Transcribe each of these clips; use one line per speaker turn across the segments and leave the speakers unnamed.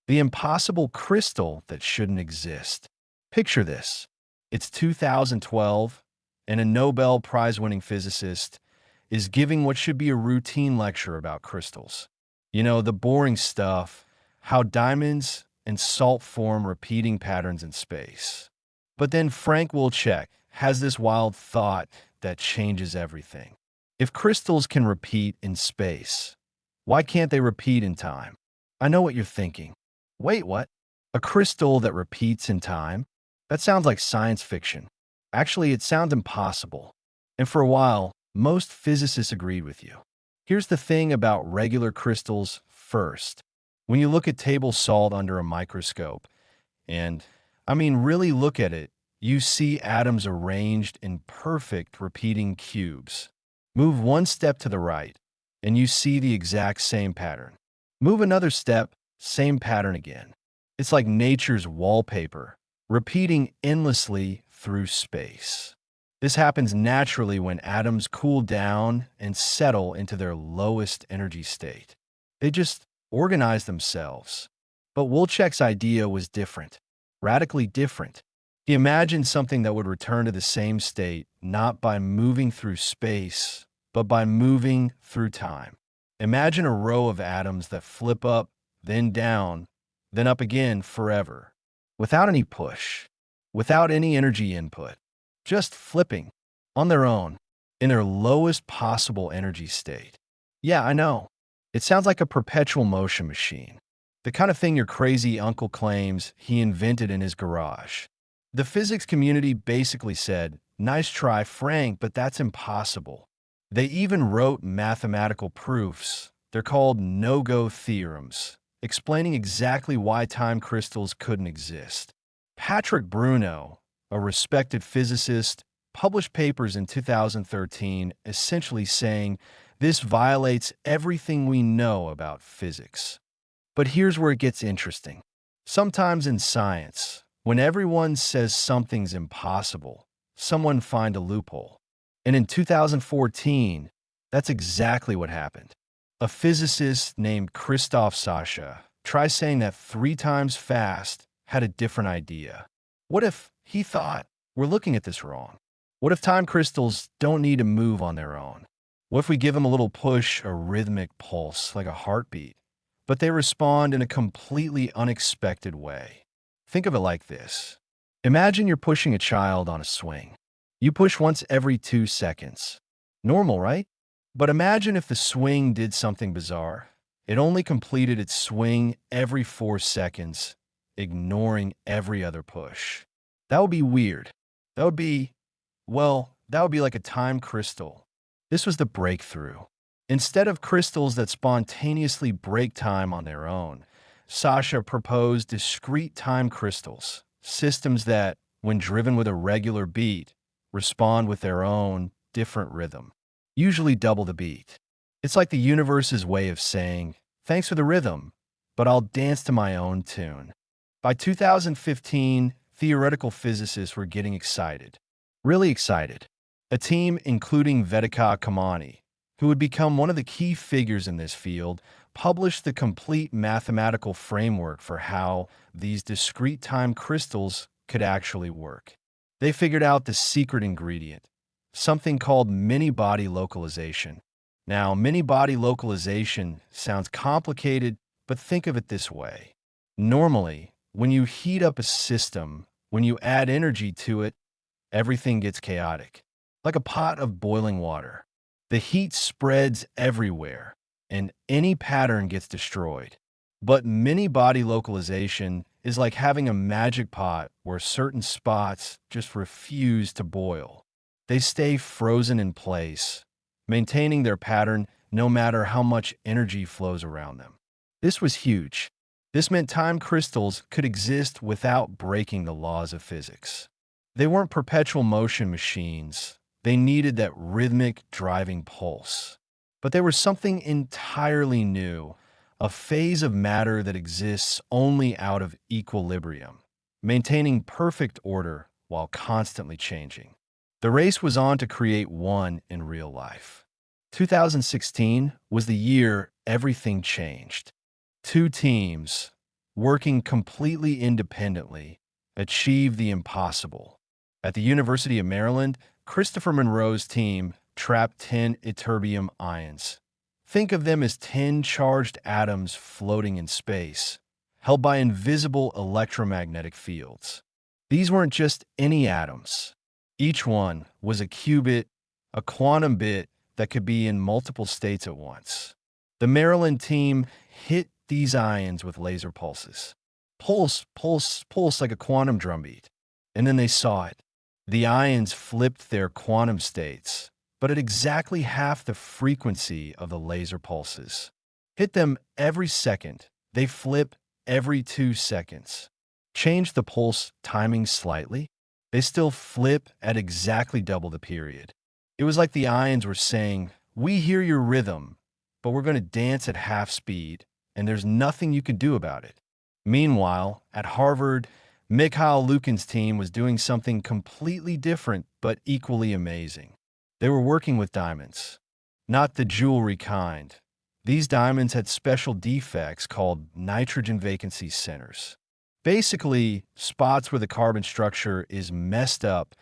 The impossible crystal that shouldn't exist. Picture this. It's 2012, and a Nobel Prize-winning physicist is giving what should be a routine lecture about crystals. You know, the boring stuff, how diamonds and salt form repeating patterns in space. But then Frank Wilczek has this wild thought that changes everything. If crystals can repeat in space, why can't they repeat in time? I know what you're thinking. Wait, what? A crystal that repeats in time? That sounds like science fiction. Actually, it sounds impossible. And for a while, most physicists agreed with you. Here's the thing about regular crystals first. When you look at table salt under a microscope, and I mean really look at it, you see atoms arranged in perfect repeating cubes. Move one step to the right, and you see the exact same pattern. Move another step, same pattern again. It's like nature's wallpaper, repeating endlessly through space. This happens naturally when atoms cool down and settle into their lowest energy state. They just organize themselves. But Wilczek's idea was different, radically different. He imagined something that would return to the same state, not by moving through space, but by moving through time. Imagine a row of atoms that flip up, then down, then up again forever, without any push, without any energy input, just flipping on their own, in their lowest possible energy state. Yeah, I know. It sounds like a perpetual motion machine, the kind of thing your crazy uncle claims he invented in his garage. The physics community basically said, "Nice try, Frank, but that's impossible." They even wrote mathematical proofs. They're called no-go theorems, explaining exactly why time crystals couldn't exist. Patrick Bruno, a respected physicist, published papers in 2013 essentially saying this violates everything we know about physics. But here's where it gets interesting. Sometimes in science, when everyone says something's impossible, someone finds a loophole. And in 2014, that's exactly what happened. A physicist named Christoph Sascha tried saying that 3 times fast had a different idea. What if he thought, we're looking at this wrong? What if time crystals don't need to move on their own? What if we give them a little push, a rhythmic pulse, like a heartbeat, but they respond in a completely unexpected way? Think of it like this. Imagine you're pushing a child on a swing. You push once every 2 seconds. Normal, right? But imagine if the swing did something bizarre. It only completed its swing every 4 seconds, ignoring every other push. That would be weird. That would be like a time crystal. This was the breakthrough. Instead of crystals that spontaneously break time on their own, Sascha proposed discrete time crystals, systems that, when driven with a regular beat, respond with their own different rhythm, usually double the beat. It's like the universe's way of saying, thanks for the rhythm, but I'll dance to my own tune. By 2015, theoretical physicists were getting excited, really excited. A team including Vedika Kamani, who would become one of the key figures in this field, published the complete mathematical framework for how these discrete time crystals could actually work. They figured out the secret ingredient, something called many-body localization. Now, many-body localization sounds complicated, but think of it this way. Normally, when you heat up a system, when you add energy to it, everything gets chaotic, like a pot of boiling water. The heat spreads everywhere, and any pattern gets destroyed. But many-body localization is like having a magic pot where certain spots just refuse to boil. They stay frozen in place, maintaining their pattern no matter how much energy flows around them. This was huge. This meant time crystals could exist without breaking the laws of physics. They weren't perpetual motion machines. They needed that rhythmic driving pulse. But there was something entirely new, a phase of matter that exists only out of equilibrium, maintaining perfect order while constantly changing. The race was on to create one in real life. 2016 was the year everything changed. 2 teams, working completely independently, achieved the impossible. At the University of Maryland, Christopher Monroe's team trapped 10 ytterbium ions. Think of them as 10 charged atoms floating in space, held by invisible electromagnetic fields. These weren't just any atoms. Each one was a qubit, a quantum bit that could be in multiple states at once. The Maryland team hit these ions with laser pulses. Pulse, pulse, pulse like a quantum drumbeat. And then they saw it. The ions flipped their quantum states, but at exactly half the frequency of the laser pulses. Hit them every second. They flip every 2 seconds. Change the pulse timing slightly. They still flip at exactly double the period. It was like the ions were saying, "We hear your rhythm, but we're going to dance at half speed, and there's nothing you can do about it." Meanwhile, at Harvard, Mikhail Lukin's team was doing something completely different but equally amazing. They were working with diamonds. Not the jewelry kind. These diamonds had special defects called nitrogen vacancy centers. Basically, spots where the carbon structure is messed up,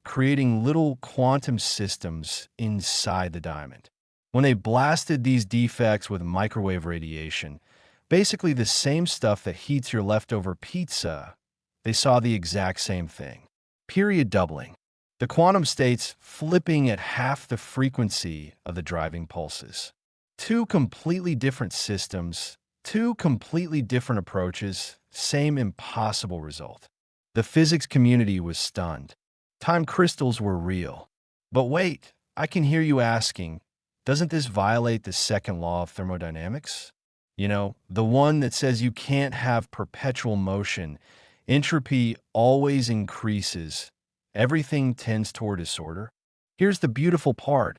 creating little quantum systems inside the diamond. When they blasted these defects with microwave radiation, basically the same stuff that heats your leftover pizza, they saw the exact same thing. Period doubling. The quantum states flipping at half the frequency of the driving pulses. Two completely different systems, two completely different approaches, same impossible result. The physics community was stunned. Time crystals were real. But wait, I can hear you asking, doesn't this violate the second law of thermodynamics? You know, the one that says you can't have perpetual motion. Entropy always increases. Everything tends toward disorder. Here's the beautiful part.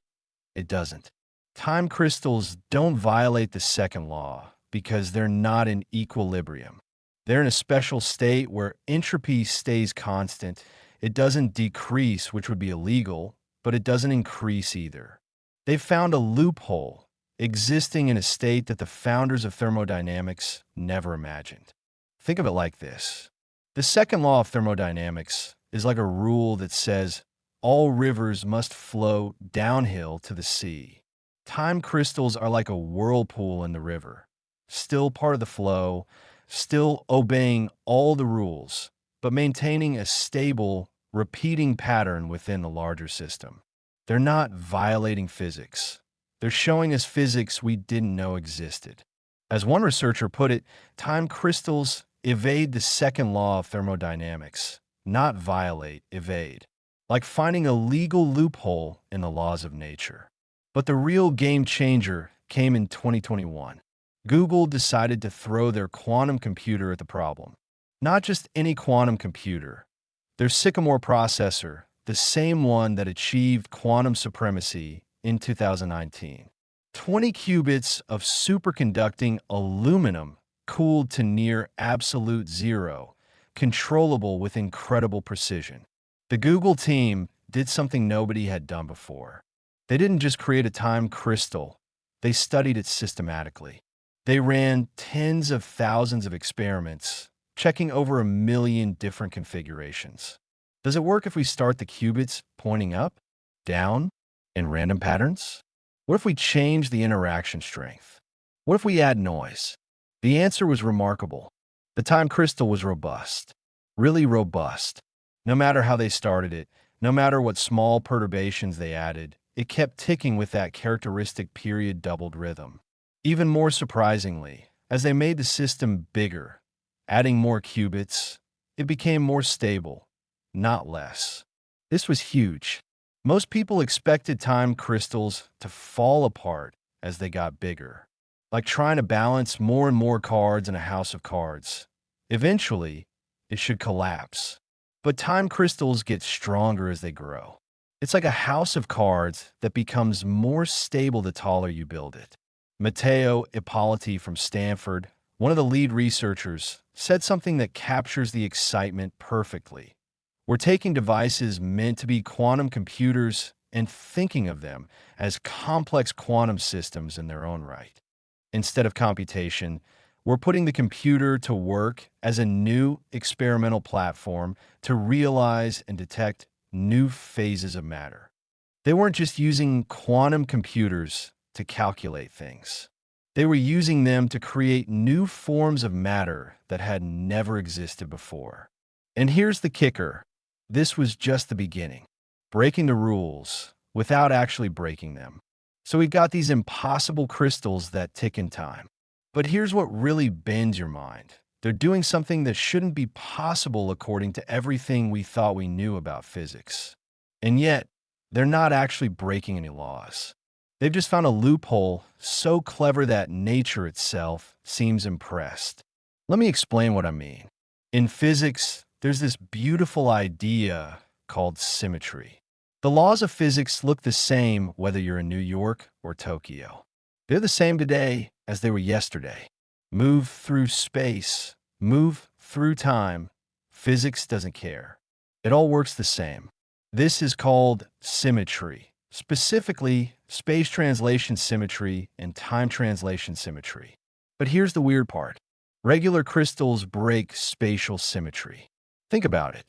It doesn't. Time crystals don't violate the second law because they're not in equilibrium. They're in a special state where entropy stays constant. It doesn't decrease, which would be illegal, but it doesn't increase either. They've found a loophole, existing in a state that the founders of thermodynamics never imagined. Think of it like this. The second law of thermodynamics is like a rule that says all rivers must flow downhill to the sea. Time crystals are like a whirlpool in the river, still part of the flow, still obeying all the rules, but maintaining a stable, repeating pattern within the larger system. They're not violating physics. They're showing us physics we didn't know existed. As one researcher put it, time crystals evade the second law of thermodynamics, not violate, evade, like finding a legal loophole in the laws of nature. But the real game changer came in 2021. Google decided to throw their quantum computer at the problem. Not just any quantum computer, their Sycamore processor, the same one that achieved quantum supremacy in 2019. 20 qubits of superconducting aluminum cooled to near absolute zero, controllable with incredible precision. The Google team did something nobody had done before. They didn't just create a time crystal, they studied it systematically. They ran tens of thousands of experiments, checking over 1 million different configurations. Does it work if we start the qubits pointing up, down, in random patterns? What if we change the interaction strength? What if we add noise? The answer was remarkable. The time crystal was robust, really robust. No matter how they started it, no matter what small perturbations they added, it kept ticking with that characteristic period-doubled rhythm. Even more surprisingly, as they made the system bigger, adding more qubits, it became more stable, not less. This was huge. Most people expected time crystals to fall apart as they got bigger, like trying to balance more and more cards in a house of cards. Eventually, it should collapse. But time crystals get stronger as they grow. It's like a house of cards that becomes more stable the taller you build it. Matteo Ippoliti from Stanford, one of the lead researchers, said something that captures the excitement perfectly. We're taking devices meant to be quantum computers and thinking of them as complex quantum systems in their own right. Instead of computation, We're putting the computer to work as a new experimental platform to realize and detect new phases of matter. They weren't just using quantum computers to calculate things. They were using them to create new forms of matter that had never existed before. And here's the kicker. This was just the beginning. Breaking the rules without actually breaking them. So we've got these impossible crystals that tick in time. But here's what really bends your mind. They're doing something that shouldn't be possible according to everything we thought we knew about physics. And yet, they're not actually breaking any laws. They've just found a loophole so clever that nature itself seems impressed. Let me explain what I mean. In physics, there's this beautiful idea called symmetry. The laws of physics look the same whether you're in New York or Tokyo. They're the same today as they were yesterday. Move through space, move through time. Physics doesn't care. It all works the same. This is called symmetry, specifically space translation symmetry and time translation symmetry. But here's the weird part. Regular crystals break spatial symmetry. Think about it.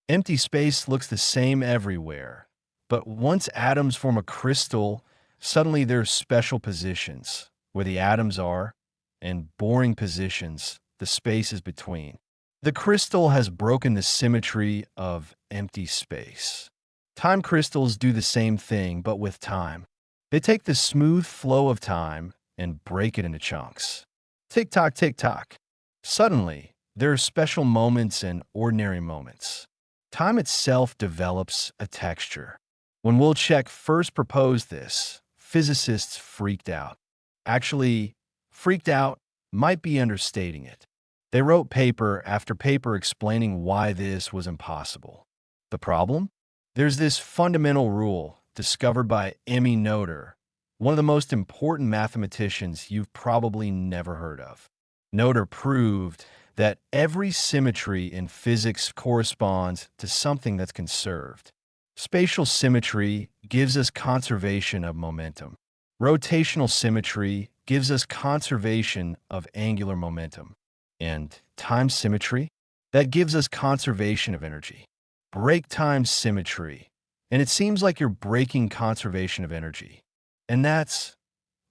Empty space looks the same everywhere. But once atoms form a crystal, suddenly there's special positions where the atoms are and boring positions, the spaces between. The crystal has broken the symmetry of empty space. Time crystals do the same thing, but with time. They take the smooth flow of time and break it into chunks. Tick-tock, tick-tock. Suddenly, there are special moments and ordinary moments. Time itself develops a texture. When Wilczek first proposed this, physicists freaked out. Actually, freaked out might be understating it. They wrote paper after paper explaining why this was impossible. The problem? There's this fundamental rule discovered by Emmy Noether, one of the most important mathematicians you've probably never heard of. Noether proved that every symmetry in physics corresponds to something that's conserved. Spatial symmetry gives us conservation of momentum. Rotational symmetry gives us conservation of angular momentum. And time symmetry? That gives us conservation of energy. Break time symmetry, and it seems like you're breaking conservation of energy. And that's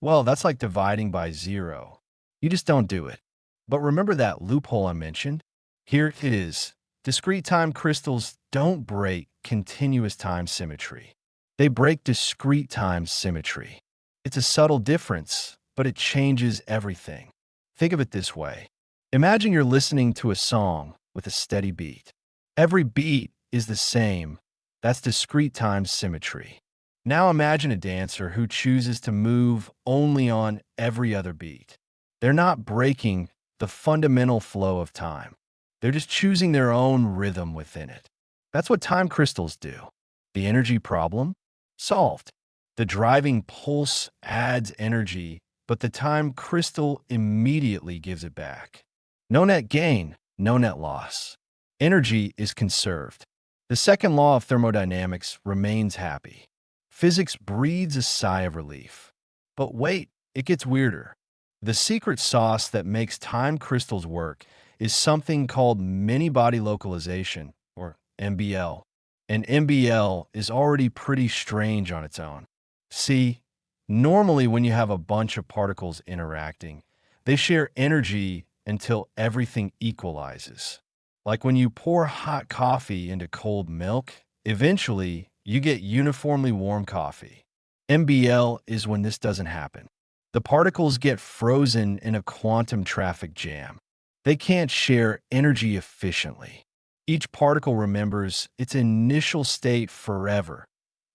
like dividing by zero. You just don't do it. But remember that loophole I mentioned? Here it is. Discrete time crystals don't break continuous time symmetry. They break discrete time symmetry. It's a subtle difference, but it changes everything. Think of it this way. Imagine you're listening to a song with a steady beat. Every beat is the same. That's discrete time symmetry. Now imagine a dancer who chooses to move only on every other beat. They're not breaking the fundamental flow of time. They're just choosing their own rhythm within it. That's what time crystals do. The energy problem? Solved. The driving pulse adds energy, but the time crystal immediately gives it back. No net gain, no net loss. Energy is conserved. The second law of thermodynamics remains happy. Physics breathes a sigh of relief. But wait, it gets weirder. The secret sauce that makes time crystals work is something called many-body localization, or MBL. And MBL is already pretty strange on its own. See, normally when you have a bunch of particles interacting, they share energy until everything equalizes. Like when you pour hot coffee into cold milk, eventually you get uniformly warm coffee. MBL is when this doesn't happen. The particles get frozen in a quantum traffic jam. They can't share energy efficiently. Each particle remembers its initial state forever,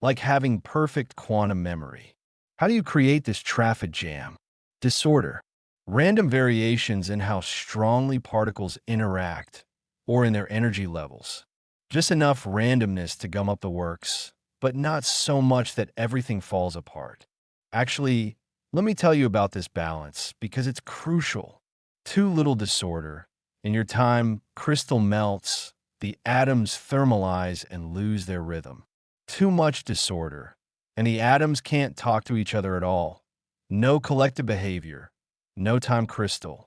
like having perfect quantum memory. How do you create this traffic jam? Disorder. Random variations in how strongly particles interact or in their energy levels. Just enough randomness to gum up the works, but not so much that everything falls apart. Actually, let me tell you about this balance because it's crucial. Too little disorder, and your time crystal melts, the atoms thermalize and lose their rhythm. Too much disorder, and the atoms can't talk to each other at all. No collective behavior, no time crystal.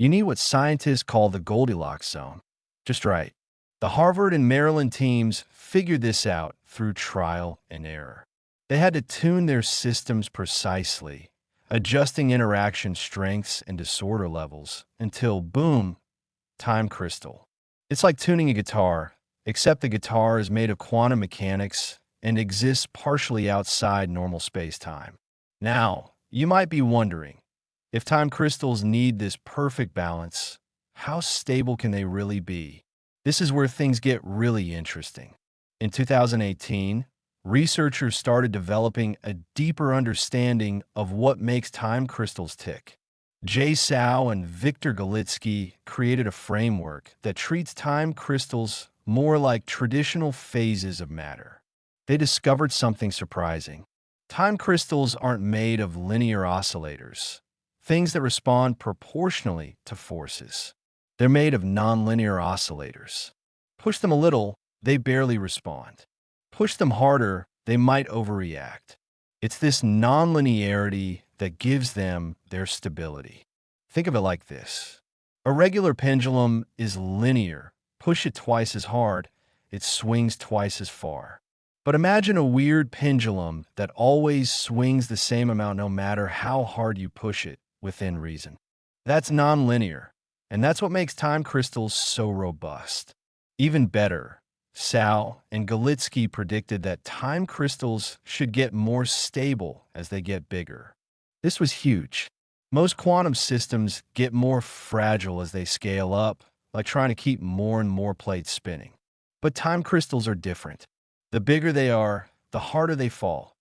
You need what scientists call the Goldilocks zone. Just right. The Harvard and Maryland teams figured this out through trial and error. They had to tune their systems precisely, adjusting interaction strengths and disorder levels until, boom, time crystal. It's like tuning a guitar, except the guitar is made of quantum mechanics and exists partially outside normal space-time. Now, you might be wondering, if time crystals need this perfect balance, how stable can they really be? This is where things get really interesting. In 2018, researchers started developing a deeper understanding of what makes time crystals tick. Jay Sao and Victor Galitsky created a framework that treats time crystals more like traditional phases of matter. They discovered something surprising. Time crystals aren't made of linear oscillators, things that respond proportionally to forces. They're made of nonlinear oscillators. Push them a little, they barely respond. Push them harder, they might overreact. It's this nonlinearity that gives them their stability. Think of it like this. A regular pendulum is linear. Push it twice as hard, it swings twice as far. But imagine a weird pendulum that always swings the same amount no matter how hard you push it, within reason. That's nonlinear, and that's what makes time crystals so robust. Even better, Sao and Galitsky predicted that time crystals should get more stable as they get bigger. This was huge. Most quantum systems get more fragile as they scale up, like trying to keep more and more plates spinning. But time crystals are different. The bigger they are, the harder they fall.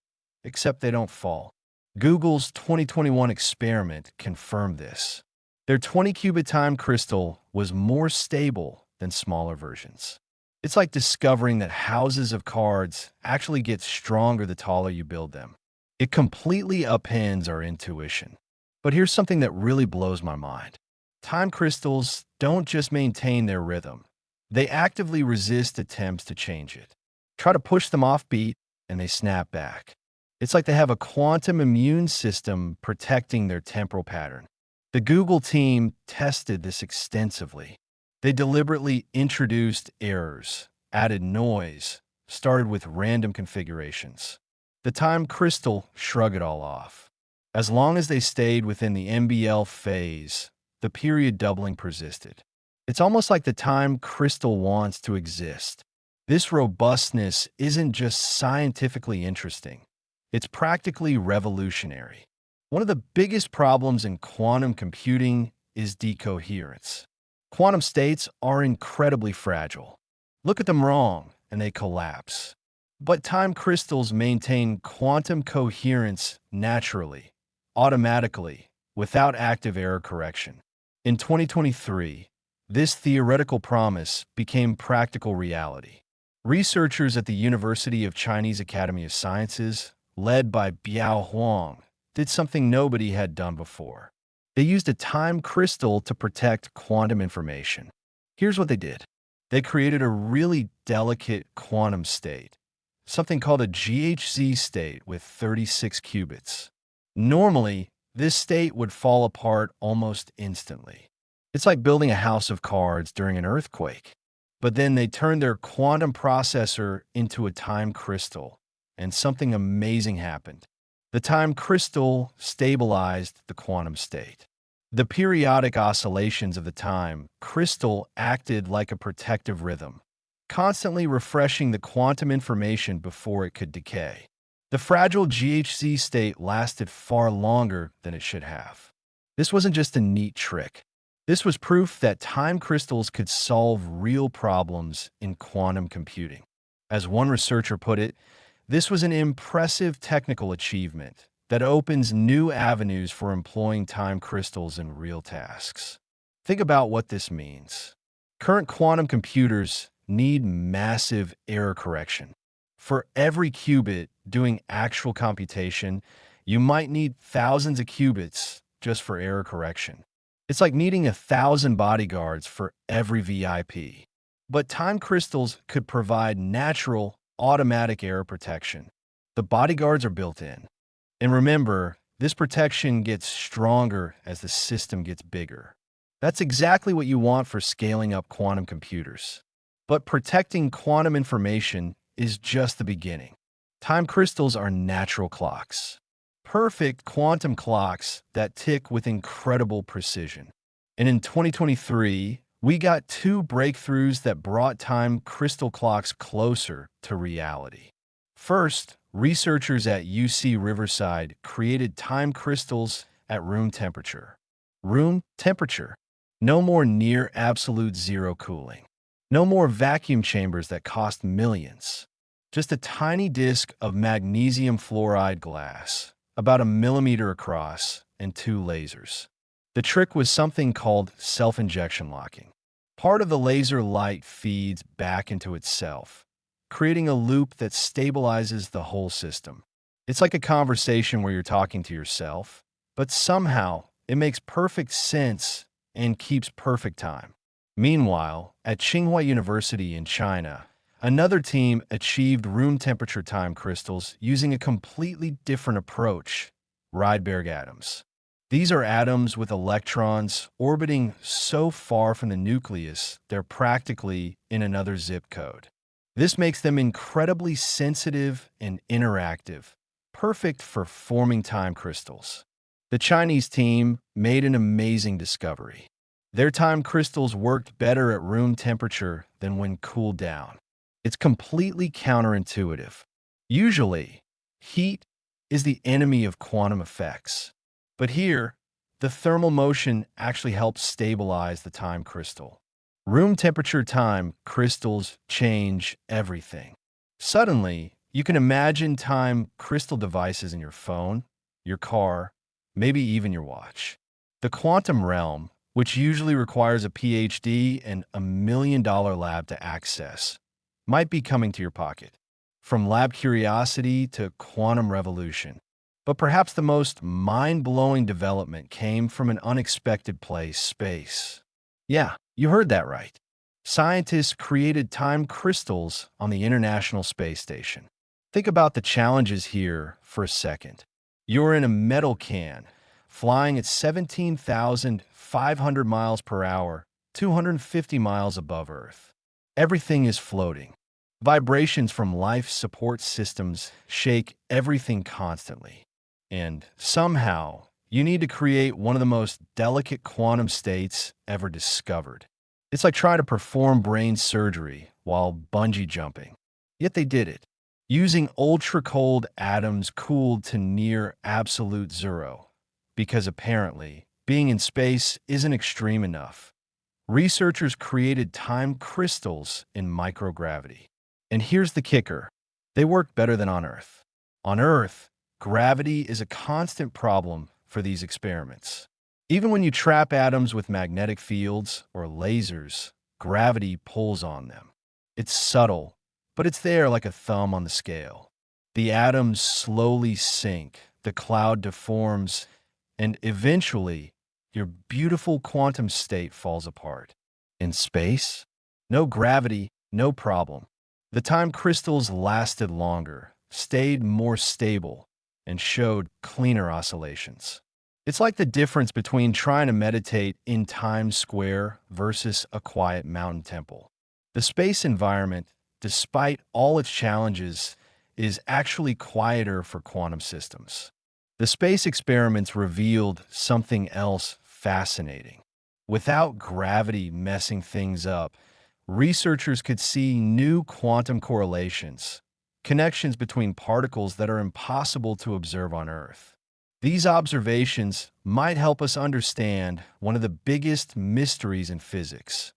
Except they don't fall. Google's 2021 experiment confirmed this. Their 20-qubit time crystal was more stable than smaller versions. It's like discovering that houses of cards actually get stronger the taller you build them. It completely upends our intuition. But here's something that really blows my mind. Time crystals don't just maintain their rhythm. They actively resist attempts to change it. Try to push them off beat, and they snap back. It's like they have a quantum immune system protecting their temporal pattern. The Google team tested this extensively. They deliberately introduced errors, added noise, started with random configurations. The time crystal shrugged it all off. As long as they stayed within the MBL phase, the period doubling persisted. It's almost like the time crystal wants to exist. This robustness isn't just scientifically interesting. It's practically revolutionary. One of the biggest problems in quantum computing is decoherence. Quantum states are incredibly fragile. Look at them wrong, and they collapse. But time crystals maintain quantum coherence naturally, automatically, without active error correction. In 2023, this theoretical promise became practical reality. Researchers at the University of Chinese Academy of Sciences, led by Biao Huang, did something nobody had done before. They used a time crystal to protect quantum information. Here's what they did. They created a really delicate quantum state, something called a GHZ state with 36 qubits. Normally, this state would fall apart almost instantly. It's like building a house of cards during an earthquake. But then they turned their quantum processor into a time crystal, and something amazing happened. The time crystal stabilized the quantum state. The periodic oscillations of the time crystal acted like a protective rhythm, constantly refreshing the quantum information before it could decay. The fragile GHZ state lasted far longer than it should have. This wasn't just a neat trick. This was proof that time crystals could solve real problems in quantum computing. As one researcher put it, this was an impressive technical achievement that opens new avenues for employing time crystals in real tasks. Think about what this means. Current quantum computers need massive error correction. For every qubit doing actual computation, you might need thousands of qubits just for error correction. It's like needing 1,000 bodyguards for every VIP. But time crystals could provide natural, automatic error protection. The bodyguards are built in. And remember, this protection gets stronger as the system gets bigger. That's exactly what you want for scaling up quantum computers. But protecting quantum information is just the beginning. Time crystals are natural clocks, perfect quantum clocks that tick with incredible precision. And in 2023, we got two breakthroughs that brought time crystal clocks closer to reality. First, researchers at UC Riverside created time crystals at room temperature. Room temperature. No more near absolute zero cooling. No more vacuum chambers that cost millions. Just a tiny disk of magnesium fluoride glass, about a millimeter across, and two lasers. The trick was something called self-injection locking. Part of the laser light feeds back into itself, creating a loop that stabilizes the whole system. It's like a conversation where you're talking to yourself, but somehow it makes perfect sense and keeps perfect time. Meanwhile, at Tsinghua University in China, another team achieved room temperature time crystals using a completely different approach, Rydberg atoms. These are atoms with electrons orbiting so far from the nucleus they're practically in another zip code. This makes them incredibly sensitive and interactive, perfect for forming time crystals. The Chinese team made an amazing discovery. Their time crystals worked better at room temperature than when cooled down. It's completely counterintuitive. Usually, heat is the enemy of quantum effects. But here, the thermal motion actually helps stabilize the time crystal. Room temperature time crystals change everything. Suddenly, you can imagine time crystal devices in your phone, your car, maybe even your watch. The quantum realm, which usually requires a PhD and $1 million lab to access, might be coming to your pocket. From lab curiosity to quantum revolution. But perhaps the most mind-blowing development came from an unexpected place, space. Yeah, you heard that right. Scientists created time crystals on the International Space Station. Think about the challenges here for a second. You're in a metal can, flying at 17,500 miles per hour, 250 miles above Earth. Everything is floating. Vibrations from life support systems shake everything constantly. And somehow, you need to create one of the most delicate quantum states ever discovered. It's like trying to perform brain surgery while bungee jumping. Yet they did it, using ultra-cold atoms cooled to near absolute zero. Because apparently, being in space isn't extreme enough. Researchers created time crystals in microgravity. And here's the kicker. They work better than on Earth. On Earth, gravity is a constant problem for these experiments. Even when you trap atoms with magnetic fields or lasers, gravity pulls on them. It's subtle, but it's there like a thumb on the scale. The atoms slowly sink, the cloud deforms, and eventually, your beautiful quantum state falls apart. In space, no gravity, no problem. The time crystals lasted longer, stayed more stable, and showed cleaner oscillations. It's like the difference between trying to meditate in Times Square versus a quiet mountain temple. The space environment, despite all its challenges, is actually quieter for quantum systems. The space experiments revealed something else fascinating. Without gravity messing things up, researchers could see new quantum correlations, connections between particles that are impossible to observe on Earth. These observations might help us understand one of the biggest mysteries in physics,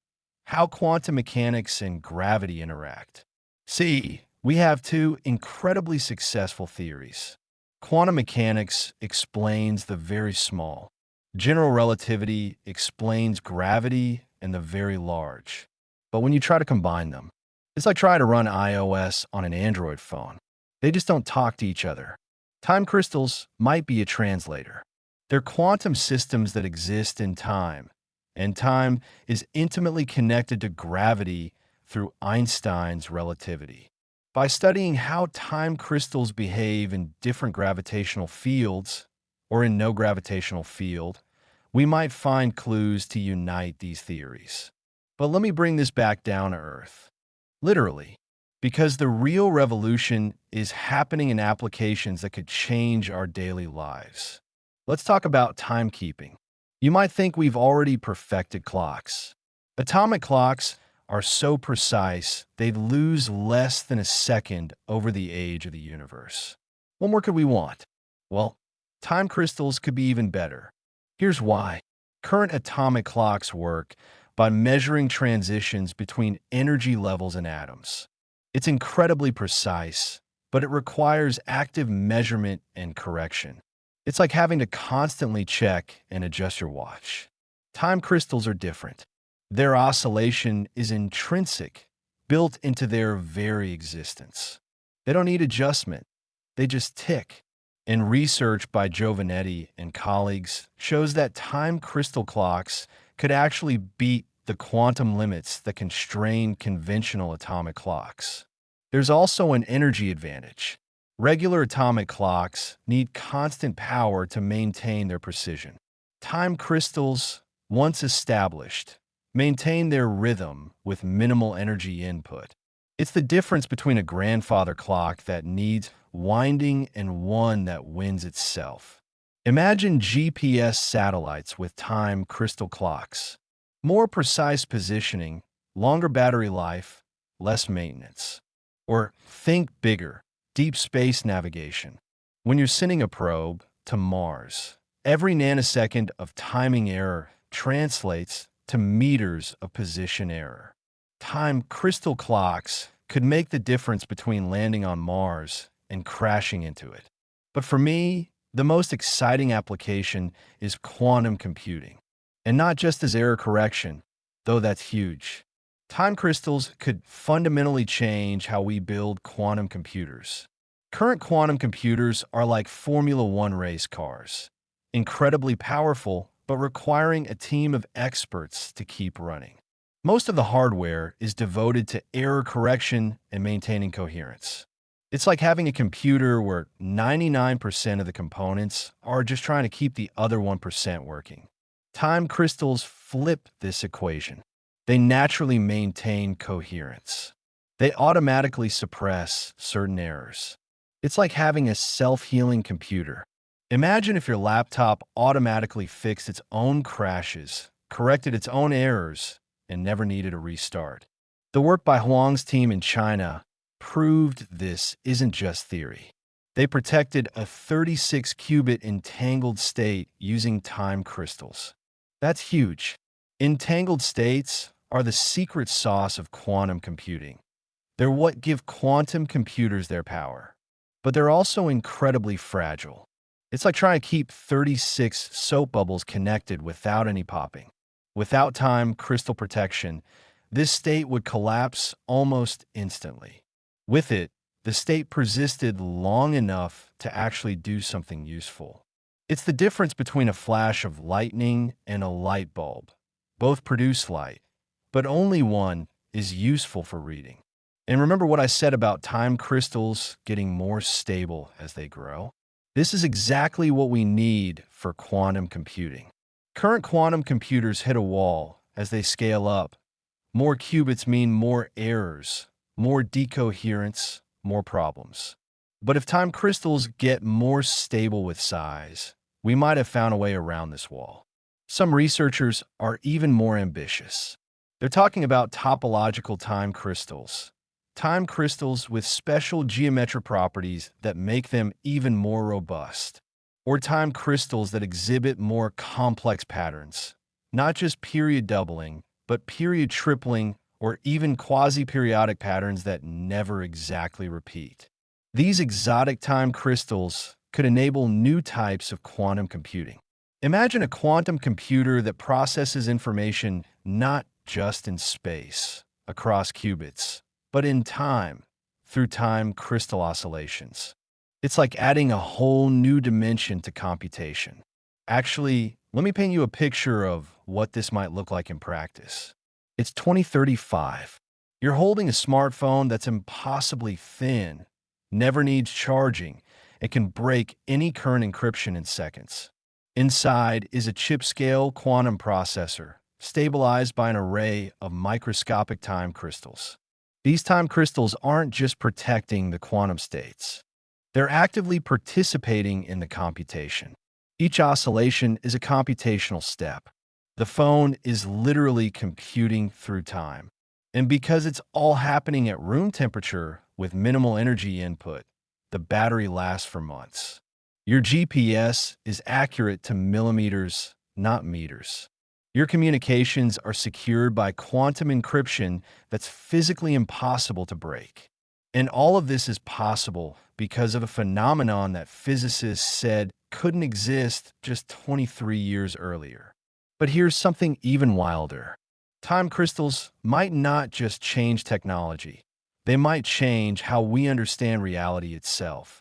how quantum mechanics and gravity interact. See, we have two incredibly successful theories. Quantum mechanics explains the very small. General relativity explains gravity and the very large. But when you try to combine them, it's like trying to run iOS on an Android phone. They just don't talk to each other. Time crystals might be a translator. They're quantum systems that exist in time, and time is intimately connected to gravity through Einstein's relativity. By studying how time crystals behave in different gravitational fields, or in no gravitational field, we might find clues to unite these theories. But let me bring this back down to earth. Literally, because the real revolution is happening in applications that could change our daily lives. Let's talk about timekeeping. You might think we've already perfected clocks. Atomic clocks are so precise, they'd lose less than a second over the age of the universe. What more could we want? Well, time crystals could be even better. Here's why. Current atomic clocks work by measuring transitions between energy levels in atoms. It's incredibly precise, but it requires active measurement and correction. It's like having to constantly check and adjust your watch. Time crystals are different. Their oscillation is intrinsic, built into their very existence. They don't need adjustment. They just tick. And research by Giovanetti and colleagues shows that time crystal clocks could actually beat the quantum limits that constrain conventional atomic clocks. There's also an energy advantage. Regular atomic clocks need constant power to maintain their precision. Time crystals, once established, maintain their rhythm with minimal energy input. It's the difference between a grandfather clock that needs winding and one that wins itself. Imagine GPS satellites with time crystal clocks. More precise positioning, longer battery life, less maintenance. Or think bigger, deep space navigation. When you're sending a probe to Mars, every nanosecond of timing error translates to meters of position error. Time crystal clocks could make the difference between landing on Mars and crashing into it. But for me, the most exciting application is quantum computing. And not just as error correction, though that's huge. Time crystals could fundamentally change how we build quantum computers. Current quantum computers are like Formula One race cars, incredibly powerful, but requiring a team of experts to keep running. Most of the hardware is devoted to error correction and maintaining coherence. It's like having a computer where 99% of the components are just trying to keep the other 1% working. Time crystals flip this equation. They naturally maintain coherence. They automatically suppress certain errors. It's like having a self-healing computer. Imagine if your laptop automatically fixed its own crashes, corrected its own errors, and never needed a restart. The work by Huang's team in China proved this isn't just theory. They protected a 36-qubit entangled state using time crystals. That's huge. Entangled states are the secret sauce of quantum computing. They're what give quantum computers their power. But they're also incredibly fragile. It's like trying to keep 36 soap bubbles connected without any popping. Without time crystal protection, this state would collapse almost instantly. With it, the state persisted long enough to actually do something useful. It's the difference between a flash of lightning and a light bulb. Both produce light, but only one is useful for reading. And remember what I said about time crystals getting more stable as they grow? This is exactly what we need for quantum computing. Current quantum computers hit a wall as they scale up. More qubits mean more errors, more decoherence, more problems. But if time crystals get more stable with size, we might have found a way around this wall. Some researchers are even more ambitious. They're talking about topological time crystals with special geometric properties that make them even more robust, or time crystals that exhibit more complex patterns, not just period doubling, but period tripling or even quasi-periodic patterns that never exactly repeat. These exotic time crystals could enable new types of quantum computing. Imagine a quantum computer that processes information not just in space, across qubits, but in time, through time crystal oscillations. It's like adding a whole new dimension to computation. Actually, let me paint you a picture of what this might look like in practice. It's 2035. You're holding a smartphone that's impossibly thin, never needs charging, and can break any current encryption in seconds. Inside is a chip-scale quantum processor, stabilized by an array of microscopic time crystals. These time crystals aren't just protecting the quantum states. They're actively participating in the computation. Each oscillation is a computational step. The phone is literally computing through time. And because it's all happening at room temperature with minimal energy input, the battery lasts for months. Your GPS is accurate to millimeters, not meters. Your communications are secured by quantum encryption that's physically impossible to break. And all of this is possible because of a phenomenon that physicists said couldn't exist just 23 years earlier. But here's something even wilder. Time crystals might not just change technology. They might change how we understand reality itself.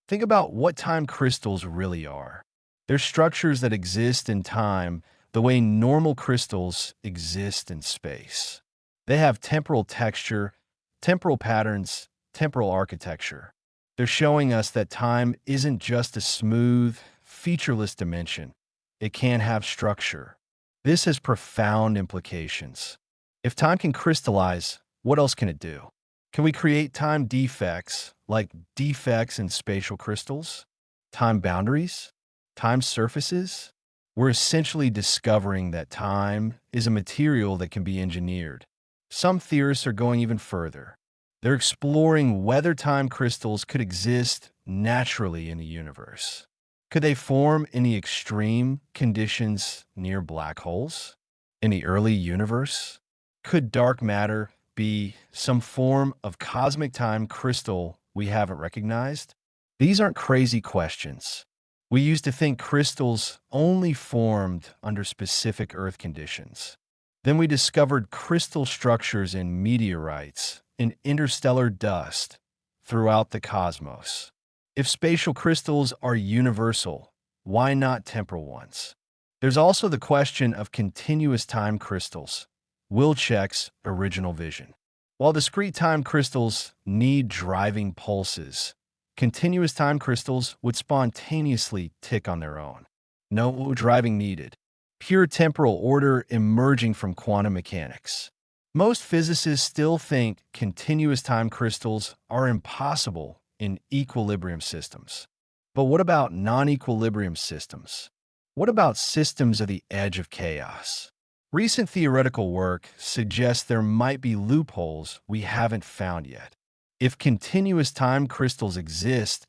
Think about what time crystals really are. They're structures that exist in time the way normal crystals exist in space. They have temporal texture, temporal patterns, temporal architecture. They're showing us that time isn't just a smooth, featureless dimension. It can have structure. This has profound implications. If time can crystallize, what else can it do? Can we create time defects, like defects in spatial crystals? Time boundaries? Time surfaces? We're essentially discovering that time is a material that can be engineered. Some theorists are going even further. They're exploring whether time crystals could exist naturally in the universe. Could they form in the extreme conditions near black holes? In the early universe? Could dark matter be some form of cosmic time crystal we haven't recognized? These aren't crazy questions. We used to think crystals only formed under specific Earth conditions. Then we discovered crystal structures in meteorites, in interstellar dust, throughout the cosmos. If spatial crystals are universal, why not temporal ones? There's also the question of continuous time crystals, Wilczek's original vision. While discrete time crystals need driving pulses, continuous time crystals would spontaneously tick on their own. No driving needed. Pure temporal order emerging from quantum mechanics. Most physicists still think continuous time crystals are impossible in equilibrium systems. But what about non-equilibrium systems? What about systems at the edge of chaos? Recent theoretical work suggests there might be loopholes we haven't found yet. If continuous time crystals exist,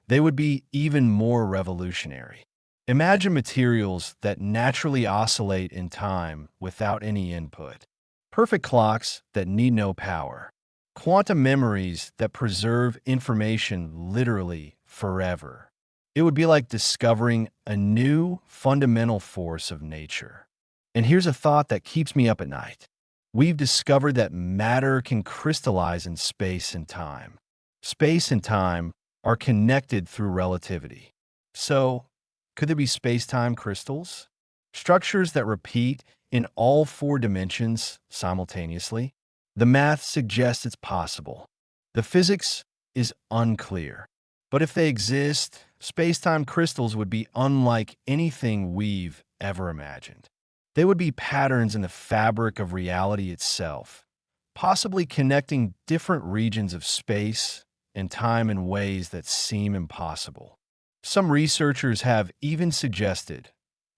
they would be even more revolutionary. Imagine materials that naturally oscillate in time without any input. Perfect clocks that need no power. Quantum memories that preserve information literally forever. It would be like discovering a new fundamental force of nature. And here's a thought that keeps me up at night. We've discovered that matter can crystallize in space and time. Space and time are connected through relativity. So, could there be space-time crystals? Structures that repeat in all four dimensions simultaneously? The math suggests it's possible. The physics is unclear. But if they exist, space-time crystals would be unlike anything we've ever imagined. They would be patterns in the fabric of reality itself, possibly connecting different regions of space and time in ways that seem impossible. Some researchers have even suggested,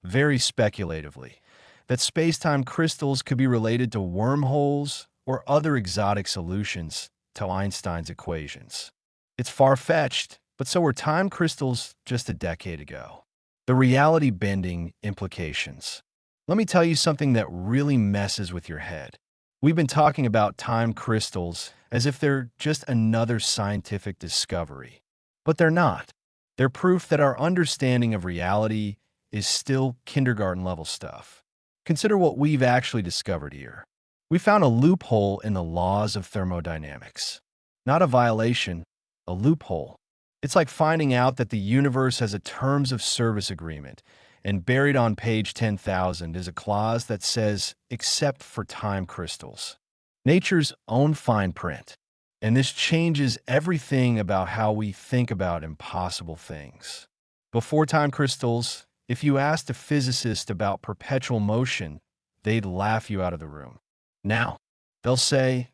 very speculatively, that space-time crystals could be related to wormholes or other exotic solutions to Einstein's equations. It's far-fetched, but so were time crystals just a decade ago. The reality-bending implications. Let me tell you something that really messes with your head. We've been talking about time crystals as if they're just another scientific discovery. But they're not. They're proof that our understanding of reality is still kindergarten-level stuff. Consider what we've actually discovered here. We found a loophole in the laws of thermodynamics. Not a violation, a loophole. It's like finding out that the universe has a terms of service agreement, and buried on page 10,000 is a clause that says, except for time crystals. Nature's own fine print. And this changes everything about how we think about impossible things. Before time crystals, If you asked a physicist about perpetual motion, they'd laugh you out of the room. Now, they'll say,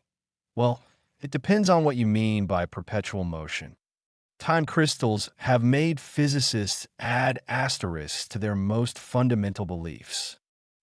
well, it depends on what you mean by perpetual motion. Time crystals have made physicists add asterisks to their most fundamental beliefs.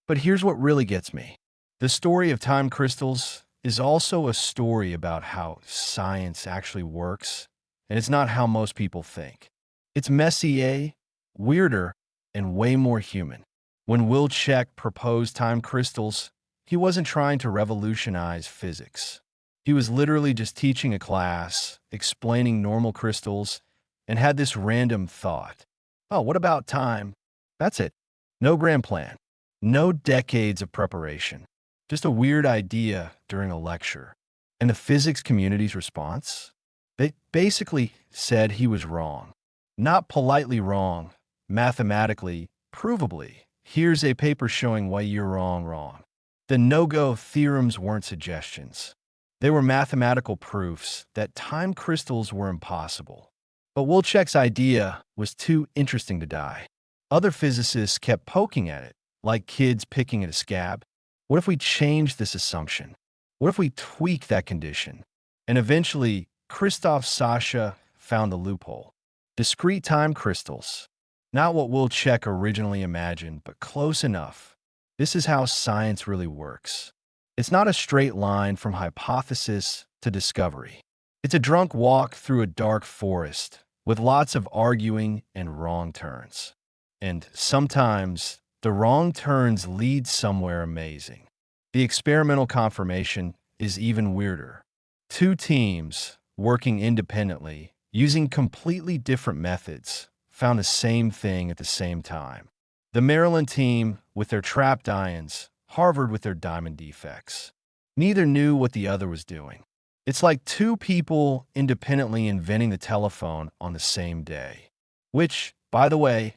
But here's what really gets me. The story of time crystals is also a story about how science actually works, and it's not how most people think. It's messier, weirder, and way more human. When Wilczek proposed time crystals, he wasn't trying to revolutionize physics. He was literally just teaching a class, explaining normal crystals, and had this random thought. Oh, what about time? That's it. No grand plan. No decades of preparation. Just a weird idea during a lecture. And the physics community's response? They basically said he was wrong. Not politely wrong, mathematically, provably. Here's a paper showing why you're wrong. The no-go theorems weren't suggestions. They were mathematical proofs that time crystals were impossible. But Wilczek's idea was too interesting to die. Other physicists kept poking at it, like kids picking at a scab. What if we change this assumption? What if we tweak that condition? And eventually, Christoph Sascha found the loophole. Discrete time crystals. Not what Wilczek originally imagined, but close enough. This is how science really works. It's not a straight line from hypothesis to discovery. It's a drunk walk through a dark forest with lots of arguing and wrong turns. And sometimes, the wrong turns lead somewhere amazing. The experimental confirmation is even weirder. Two teams, working independently, using completely different methods, found the same thing at the same time. The Maryland team with their trapped ions, Harvard with their diamond defects. Neither knew what the other was doing. It's like two people independently inventing the telephone on the same day. Which, by the way,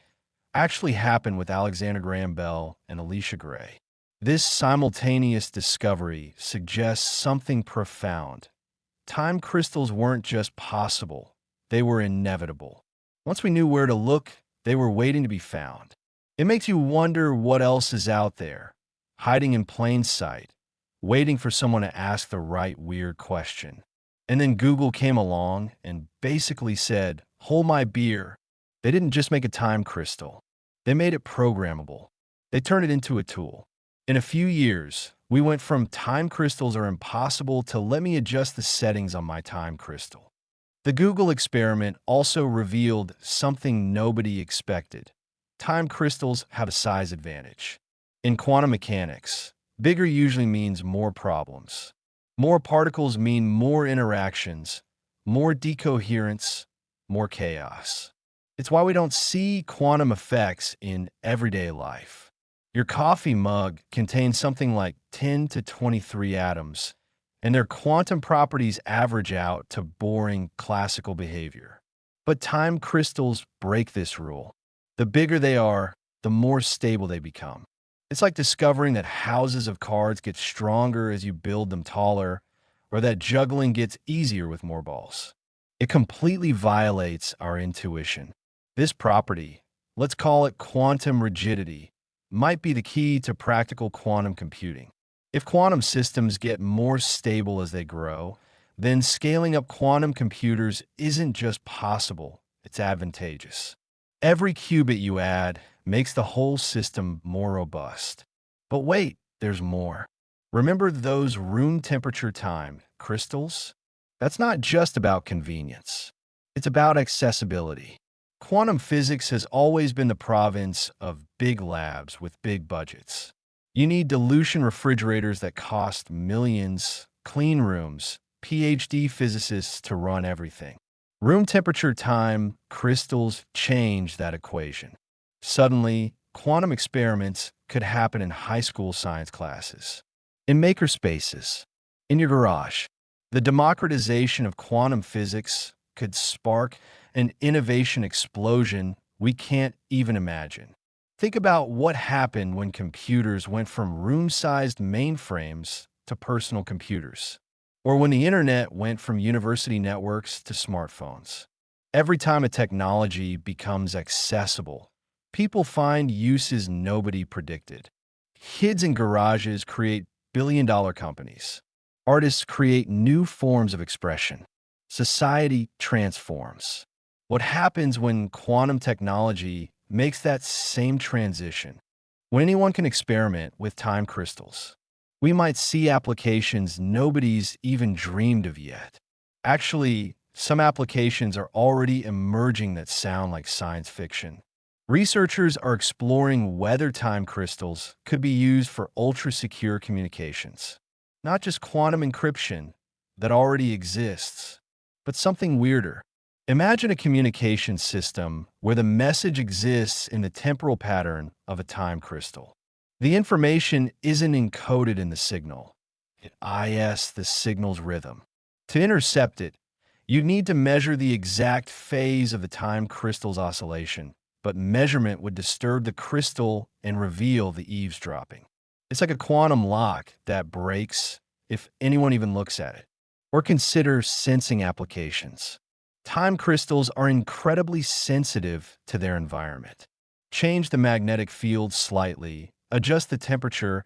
actually happened with Alexander Graham Bell and Elisha Gray. This simultaneous discovery suggests something profound. Time crystals weren't just possible, they were inevitable. Once we knew where to look, they were waiting to be found. It makes you wonder what else is out there, hiding in plain sight, waiting for someone to ask the right weird question. And then Google came along and basically said, hold my beer. They didn't just make a time crystal. They made it programmable. They turned it into a tool. In a few years, we went from time crystals are impossible to let me adjust the settings on my time crystal. The Google experiment also revealed something nobody expected. Time crystals have a size advantage. In quantum mechanics, bigger usually means more problems. More particles mean more interactions, more decoherence, more chaos. It's why we don't see quantum effects in everyday life. Your coffee mug contains something like 10 to 23 atoms, and their quantum properties average out to boring classical behavior. But time crystals break this rule. The bigger they are, the more stable they become. It's like discovering that houses of cards get stronger as you build them taller, or that juggling gets easier with more balls. It completely violates our intuition. This property, let's call it quantum rigidity, might be the key to practical quantum computing. If quantum systems get more stable as they grow, then scaling up quantum computers isn't just possible, it's advantageous. Every qubit you add makes the whole system more robust. But wait, there's more. Remember those room temperature time crystals? That's not just about convenience. It's about accessibility. Quantum physics has always been the province of big labs with big budgets. You need dilution refrigerators that cost millions, clean rooms, PhD physicists to run everything. Room temperature time crystals change that equation. Suddenly, quantum experiments could happen in high school science classes, in makerspaces, in your garage. The democratization of quantum physics could spark an innovation explosion we can't even imagine. Think about what happened when computers went from room-sized mainframes to personal computers, or when the internet went from university networks to smartphones. Every time a technology becomes accessible, People find uses nobody predicted. Kids in garages create billion-dollar companies. Artists create new forms of expression. Society transforms. What happens when quantum technology makes that same transition? When anyone can experiment with time crystals, we might see applications nobody's even dreamed of yet. Actually, some applications are already emerging that sound like science fiction. Researchers are exploring whether time crystals could be used for ultra-secure communications. Not just quantum encryption that already exists, but something weirder. Imagine a communication system where the message exists in the temporal pattern of a time crystal. The information isn't encoded in the signal. It is the signal's rhythm. To intercept it, you need to measure the exact phase of the time crystal's oscillation, but measurement would disturb the crystal and reveal the eavesdropping. It's like a quantum lock that breaks if anyone even looks at it. Or consider sensing applications. Time crystals are incredibly sensitive to their environment. Change the magnetic field slightly, adjust the temperature,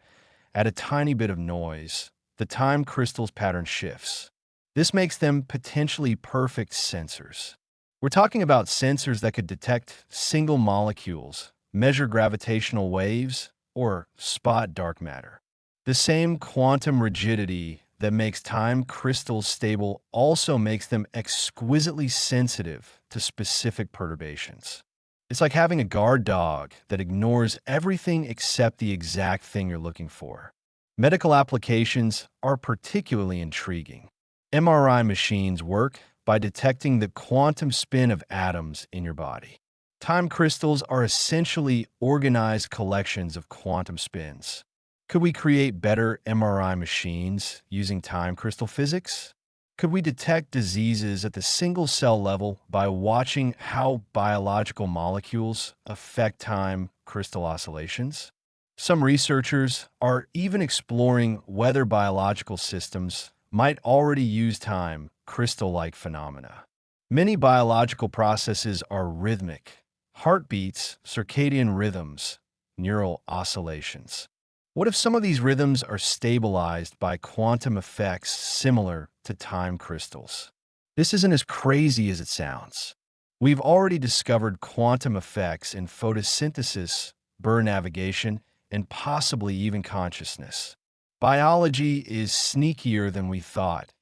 add a tiny bit of noise, the time crystal's pattern shifts. This makes them potentially perfect sensors. We're talking about sensors that could detect single molecules, measure gravitational waves, or spot dark matter. The same quantum rigidity that makes time crystals stable also makes them exquisitely sensitive to specific perturbations. It's like having a guard dog that ignores everything except the exact thing you're looking for. Medical applications are particularly intriguing. MRI machines work by detecting the quantum spin of atoms in your body. Time crystals are essentially organized collections of quantum spins. Could we create better MRI machines using time crystal physics? Could we detect diseases at the single cell level by watching how biological molecules affect time crystal oscillations? Some researchers are even exploring whether biological systems might already use time crystal-like phenomena. Many biological processes are rhythmic: heartbeats, circadian rhythms, neural oscillations. What if some of these rhythms are stabilized by quantum effects similar to time crystals? This isn't as crazy as it sounds. We've already discovered quantum effects in photosynthesis, bird navigation, and possibly even consciousness. Biology is sneakier than we thought,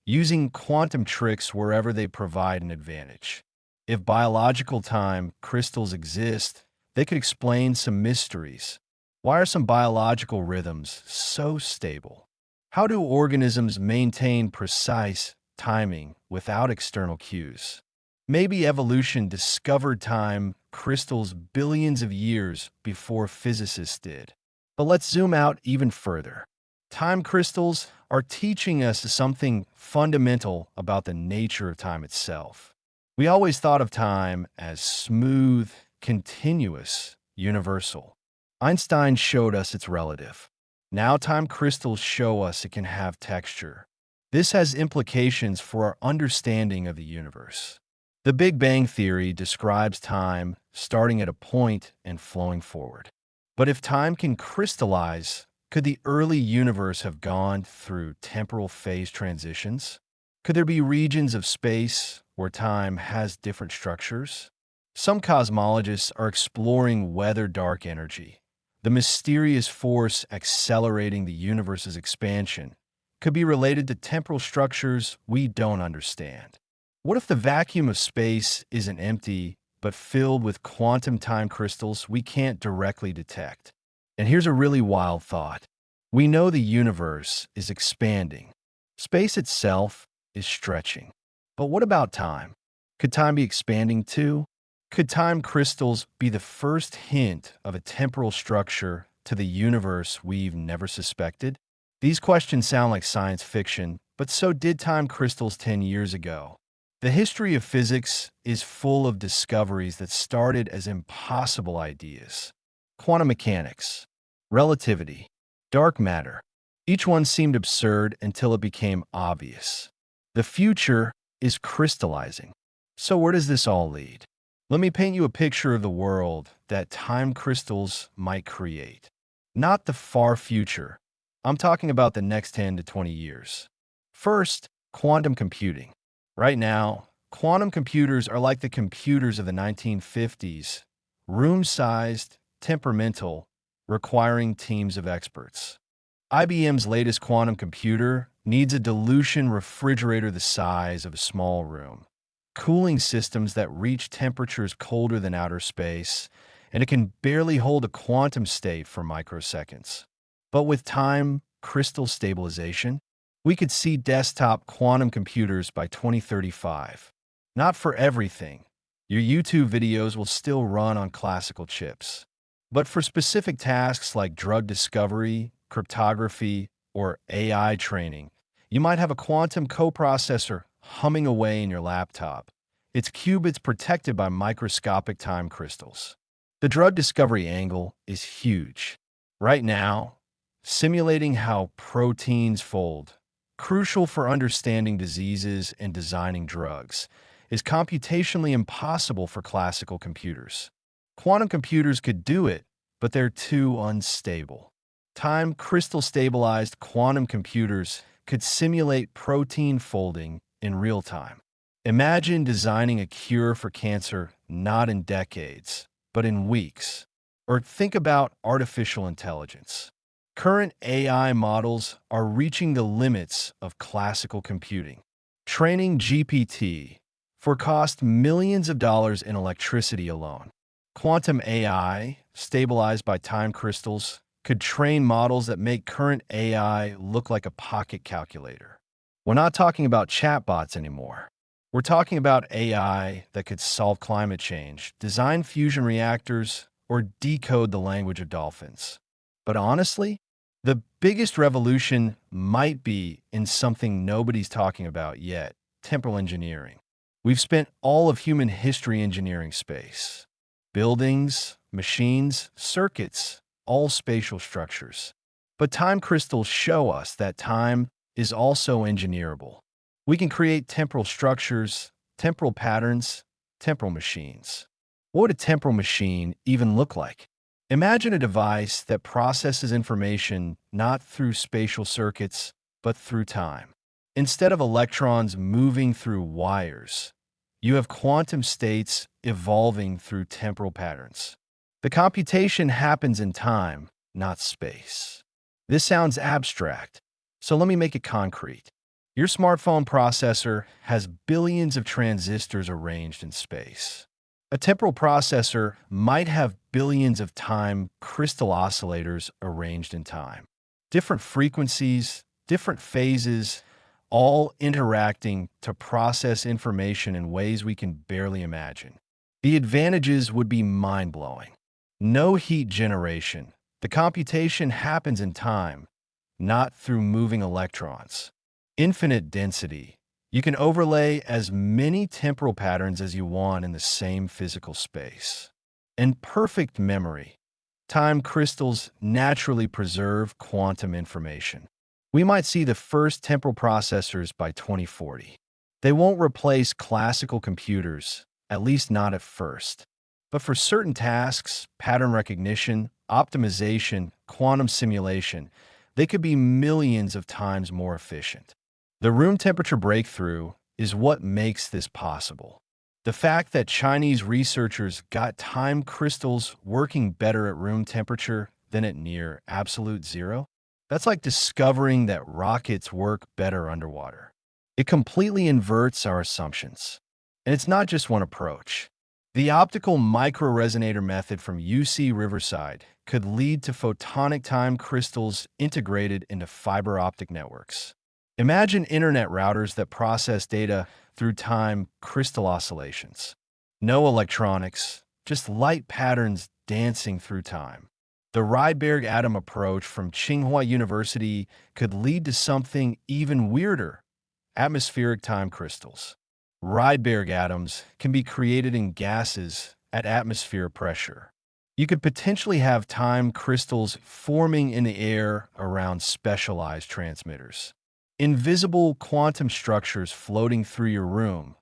using quantum tricks wherever they provide an advantage. If biological time crystals exist, they could explain some mysteries. Why are some biological rhythms so stable? How do organisms maintain precise timing without external cues? Maybe evolution discovered time crystals billions of years before physicists did. But let's zoom out even further. Time crystals are teaching us something fundamental about the nature of time itself. We always thought of time as smooth, continuous, universal. Einstein showed us it's relative. Now time crystals show us it can have texture. This has implications for our understanding of the universe. The Big Bang Theory describes time starting at a point and flowing forward. But if time can crystallize, could the early universe have gone through temporal phase transitions? Could there be regions of space where time has different structures? Some cosmologists are exploring whether dark energy, the mysterious force accelerating the universe's expansion, could be related to temporal structures we don't understand. What if the vacuum of space isn't empty, but filled with quantum time crystals we can't directly detect? And here's a really wild thought. We know the universe is expanding. Space itself is stretching. But what about time? Could time be expanding too? Could time crystals be the first hint of a temporal structure to the universe we've never suspected? These questions sound like science fiction, but so did time crystals 10 years ago. The history of physics is full of discoveries that started as impossible ideas. Quantum mechanics, relativity, dark matter. Each one seemed absurd until it became obvious. The future is crystallizing. So where does this all lead? Let me paint you a picture of the world that time crystals might create. Not the far future. I'm talking about the next 10 to 20 years. First, quantum computing. Right now, quantum computers are like the computers of the 1950s, room-sized, temperamental, requiring teams of experts. IBM's latest quantum computer needs a dilution refrigerator the size of a small room, cooling systems that reach temperatures colder than outer space, and it can barely hold a quantum state for microseconds. But with time crystal stabilization, we could see desktop quantum computers by 2035. Not for everything. Your YouTube videos will still run on classical chips. But for specific tasks like drug discovery, cryptography, or AI training, you might have a quantum coprocessor humming away in your laptop, its qubits protected by microscopic time crystals. The drug discovery angle is huge. Right now, simulating how proteins fold, crucial for understanding diseases and designing drugs, is computationally impossible for classical computers. Quantum computers could do it, but they're too unstable. Time crystal stabilized quantum computers could simulate protein folding in real time. Imagine designing a cure for cancer not in decades, but in weeks. Or think about artificial intelligence. Current AI models are reaching the limits of classical computing. Training GPT for cost millions of dollars in electricity alone. Quantum AI, stabilized by time crystals, could train models that make current AI look like a pocket calculator. We're not talking about chatbots anymore. We're talking about AI that could solve climate change, design fusion reactors, or decode the language of dolphins. But honestly, the biggest revolution might be in something nobody's talking about yet: temporal engineering. We've spent all of human history engineering space. Buildings, machines, circuits, all spatial structures. But time crystals show us that time is also engineerable. We can create temporal structures, temporal patterns, temporal machines. What would a temporal machine even look like? Imagine a device that processes information not through spatial circuits, but through time. Instead of electrons moving through wires, you have quantum states evolving through temporal patterns. The computation happens in time, not space. This sounds abstract, so let me make it concrete. Your smartphone processor has billions of transistors arranged in space. A temporal processor might have billions of time crystal oscillators arranged in time. Different frequencies, different phases, all interacting to process information in ways we can barely imagine. The advantages would be mind-blowing. No heat generation. The computation happens in time, not through moving electrons. Infinite density. You can overlay as many temporal patterns as you want in the same physical space. And perfect memory. Time crystals naturally preserve quantum information. We might see the first temporal processors by 2040. They won't replace classical computers, at least not at first. But for certain tasks, pattern recognition, optimization, quantum simulation, they could be millions of times more efficient. The room temperature breakthrough is what makes this possible. The fact that Chinese researchers got time crystals working better at room temperature than at near absolute zero, that's like discovering that rockets work better underwater. It completely inverts our assumptions. And it's not just one approach. The optical microresonator method from UC Riverside could lead to photonic time crystals integrated into fiber optic networks. Imagine internet routers that process data through time crystal oscillations. No electronics, just light patterns dancing through time. The Rydberg atom approach from Tsinghua University could lead to something even weirder: atmospheric time crystals. Rydberg atoms can be created in gases at atmosphere pressure. You could potentially have time crystals forming in the air around specialized transmitters. Invisible quantum structures floating through your room,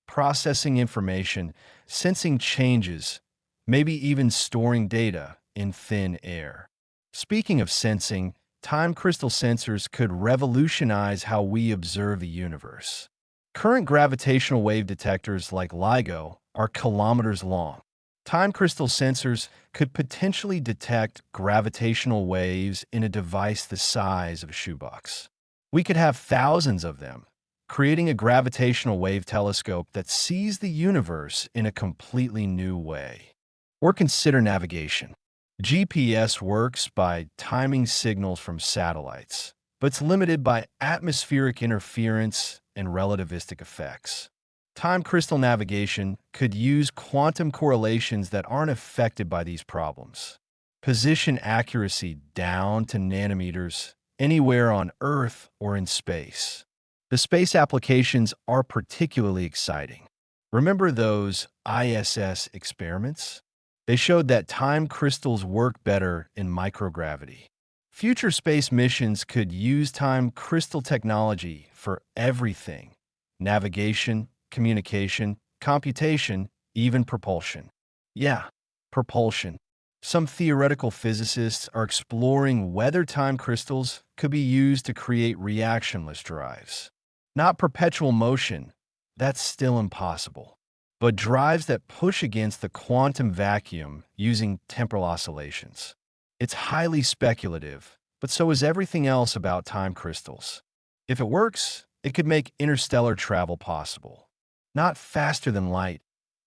processing information, sensing changes, maybe even storing data in thin air. Speaking of sensing, time crystal sensors could revolutionize how we observe the universe. Current gravitational wave detectors like LIGO are kilometers long. Time crystal sensors could potentially detect gravitational waves in a device the size of a shoebox. We could have thousands of them, creating a gravitational wave telescope that sees the universe in a completely new way. Or consider navigation. GPS works by timing signals from satellites, but it's limited by atmospheric interference and relativistic effects. Time crystal navigation could use quantum correlations that aren't affected by these problems. Position accuracy down to nanometers anywhere on Earth or in space. The space applications are particularly exciting. Remember those ISS experiments? They showed that time crystals work better in microgravity. Future space missions could use time crystal technology for everything: navigation, communication, computation, even propulsion. Yeah, propulsion. Some theoretical physicists are exploring whether time crystals could be used to create reactionless drives. Not perpetual motion, that's still impossible, but drives that push against the quantum vacuum using temporal oscillations. It's highly speculative, but so is everything else about time crystals. If it works, it could make interstellar travel possible. Not faster than light,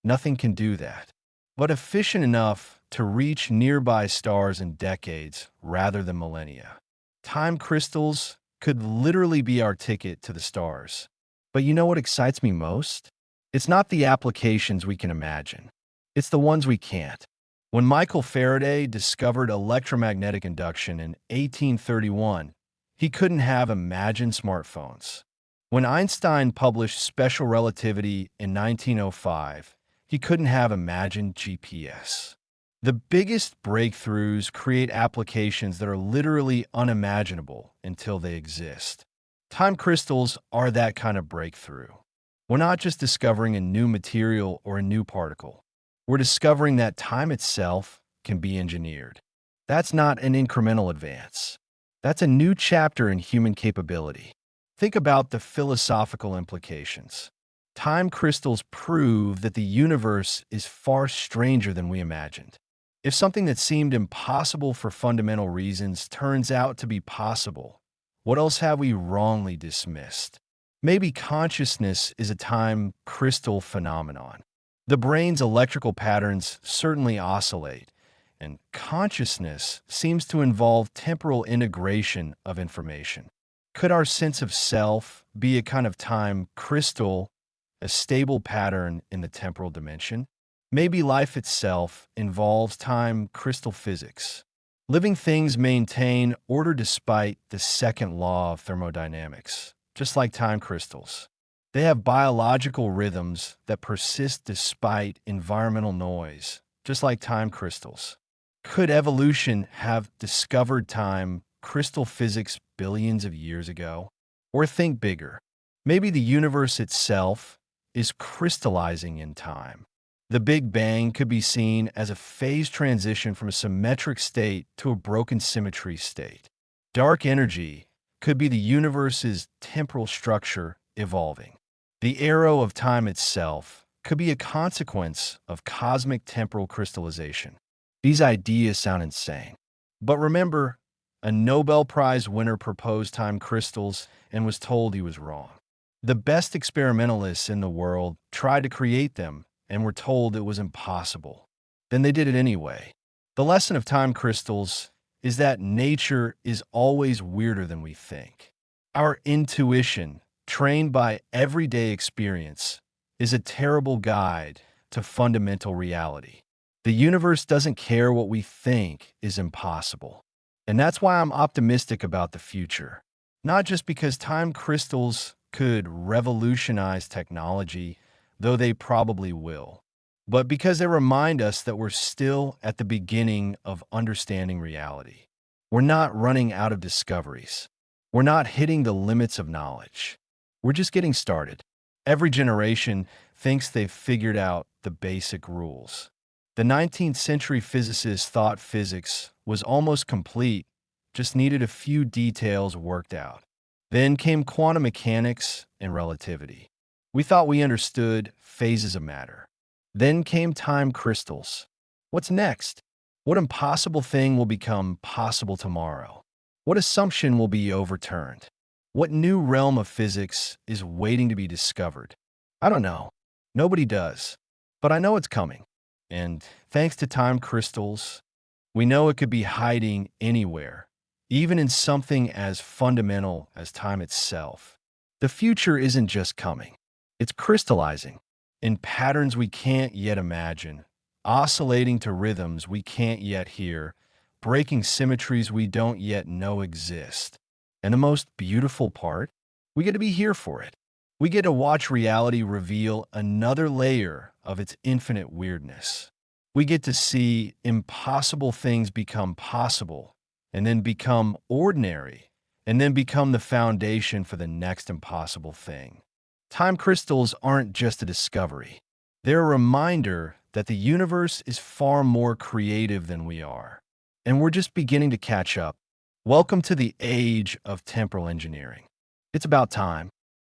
nothing can do that, but efficient enough to reach nearby stars in decades rather than millennia. Time crystals could literally be our ticket to the stars. But you know what excites me most? It's not the applications we can imagine. It's the ones we can't. When Michael Faraday discovered electromagnetic induction in 1831, he couldn't have imagined smartphones. When Einstein published special relativity in 1905, he couldn't have imagined GPS. The biggest breakthroughs create applications that are literally unimaginable until they exist. Time crystals are that kind of breakthrough. We're not just discovering a new material or a new particle. We're discovering that time itself can be engineered. That's not an incremental advance. That's a new chapter in human capability. Think about the philosophical implications. Time crystals prove that the universe is far stranger than we imagined. If something that seemed impossible for fundamental reasons turns out to be possible, what else have we wrongly dismissed? Maybe consciousness is a time crystal phenomenon. The brain's electrical patterns certainly oscillate, and consciousness seems to involve temporal integration of information. Could our sense of self be a kind of time crystal, a stable pattern in the temporal dimension? Maybe life itself involves time crystal physics. Living things maintain order despite the second law of thermodynamics, just like time crystals. They have biological rhythms that persist despite environmental noise, just like time crystals. Could evolution have discovered time crystal physics billions of years ago? Or think bigger. Maybe the universe itself is crystallizing in time. The Big Bang could be seen as a phase transition from a symmetric state to a broken symmetry state. Dark energy could be the universe's temporal structure evolving. The arrow of time itself could be a consequence of cosmic temporal crystallization. These ideas sound insane. But remember, a Nobel Prize winner proposed time crystals and was told he was wrong. The best experimentalists in the world tried to create them and were told it was impossible. Then they did it anyway. The lesson of time crystals is that nature is always weirder than we think. Our intuition, trained by everyday experience, is a terrible guide to fundamental reality. The universe doesn't care what we think is impossible. And that's why I'm optimistic about the future. Not just because time crystals could revolutionize technology, though they probably will, but because they remind us that we're still at the beginning of understanding reality. We're not running out of discoveries. We're not hitting the limits of knowledge. We're just getting started. Every generation thinks they've figured out the basic rules. The 19th century physicists thought physics was almost complete, just needed a few details worked out. Then came quantum mechanics and relativity. We thought we understood phases of matter. Then came time crystals. What's next? What impossible thing will become possible tomorrow? What assumption will be overturned? What new realm of physics is waiting to be discovered? I don't know. Nobody does. But I know it's coming. And thanks to time crystals, we know it could be hiding anywhere, even in something as fundamental as time itself. The future isn't just coming. It's crystallizing in patterns we can't yet imagine, oscillating to rhythms we can't yet hear, breaking symmetries we don't yet know exist. And the most beautiful part? We get to be here for it. We get to watch reality reveal another layer of its infinite weirdness. We get to see impossible things become possible, and then become ordinary, and then become the foundation for the next impossible thing. Time crystals aren't just a discovery. They're a reminder that the universe is far more creative than we are, and we're just beginning to catch up. Welcome to the age of temporal engineering. It's about time.